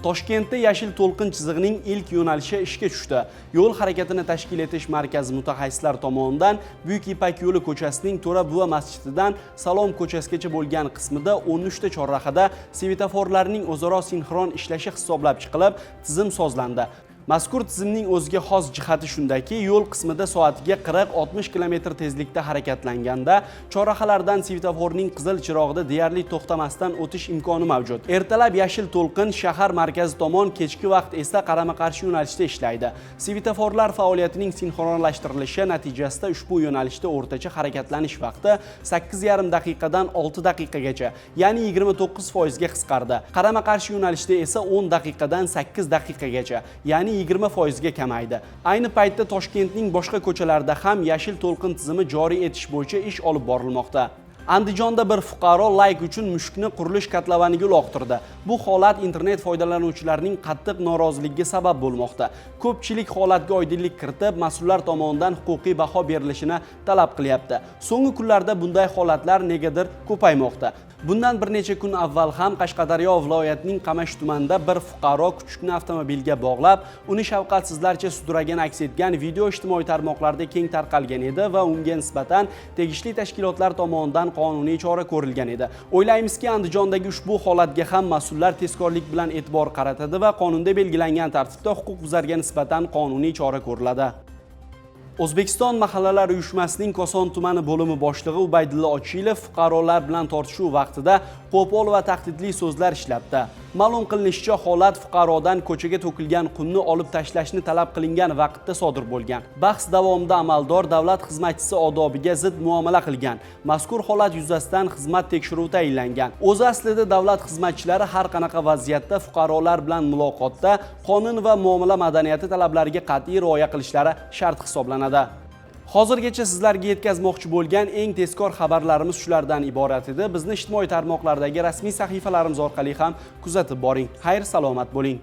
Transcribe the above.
Toshkentda yashil to'lqin chizig'ining ilk yo'nalishi ishga tushdi. Yo'l harakatini tashkil etish markazi mutaxassislar tomonidan Buyuk Ipak yo'li ko'chasining To'ra buva masjididan Salom ko'chasigacha bo'lgan qismida 13 ta chorrahada svetoforlarning o'zaro sinxron ishlashi hisoblab chiqilib, tizim sozlandi. Mazkur tizimning o'ziga xos jihati shundaki, yo'l qismida soatiga 40-60 km tezlikda harakatlanganda chorrahalardan svetoforning qizil chirog'ida deyarli to'xtamasdan o'tish imkoni mavjud. Ertalab yashil to'lqin shahar markazi tomon, kechki vaqt esa qarama-qarshi yo'nalishda ishlaydi. Svetoforlar faoliyatining sinxronlashtirilishi natijasida ushbu yo'nalishda o'rtacha harakatlanish vaqti 8,5 daqiqadan 6 daqiqagacha, ya'ni 29% ga qisqardi. Qarama-qarshi yo'nalishda esa 10 daqiqadan 8 daqiqagacha, ya'ni 20% ga kamaydi. Ayni paytda Toshkentning boshqa ko'chalarida ham yashil to'lqin tizimi joriy etish bo'yicha ish olib borilmoqda. Andijonda bir fuqaro layk uchun mushukni qurilish kotlovaniga uloqtirdi. Bu holat internet foydalanuvchilarining qattiq noroziligiga sabab bo'lmoqda. Ko'pchilik holatga oydinlik kiritib, mas'ullar tomonidan huquqiy baho berilishini talab qilyapti. So'nggi kunlarda bunday holatlar negadir ko'paymoqda. Bundan bir necha kun avval ham Qashqadaryo viloyatining Qamash tumanida bir fuqaro kuchukni avtomobilga bog'lab, uni shafqatsizlarcha sudragan aks etgan video ijtimoiy tarmoqlarda keng tarqalgan edi va unga nisbatan tegishli tashkilotlar tomonidan qonuniy chora ko'rilgan edi. O'ylaymizki, Andijondagi ushbu holatga ham mas'ullar tezkorlik bilan e'tibor qaratadi va qonunda belgilangan tartibda huquqbuzarga nisbatan qonuniy chora ko'riladi. O'zbekiston mahallalar uyushmasining Koson tumani bo'limi boshlig'i Ubaydilla Ochilov fuqarolar bilan tortishuv vaqtida qo'pol va tahdidli so'zlar ishlatdi. Ma'lum qilinishicha, holat fuqarodan ko'chaga to'kilgan qumni olib tashlashni talab qilingan vaqtda sodir bo'lgan. Bahs davomida amaldor davlat xizmatchisi odobiga zid muomala qilgan. Mazkur holat yuzasidan xizmat tekshiruvi tayinlangan. O'zi aslida davlat xizmatchilari har qanaqa vaziyatda fuqarolar bilan muloqotda qonun va muomala madaniyati talablariga qat'iy rioya qilishlari shart hisoblanadi. Hozirgacha sizlarga yetkazmoqchi bo'lgan eng tezkor xabarlarimiz shulardan iborat edi. Bizni ijtimoiy tarmoqlardagi rasmiy sahifalarimiz orqali ham kuzatib boring. Xayr, salomat bo'ling.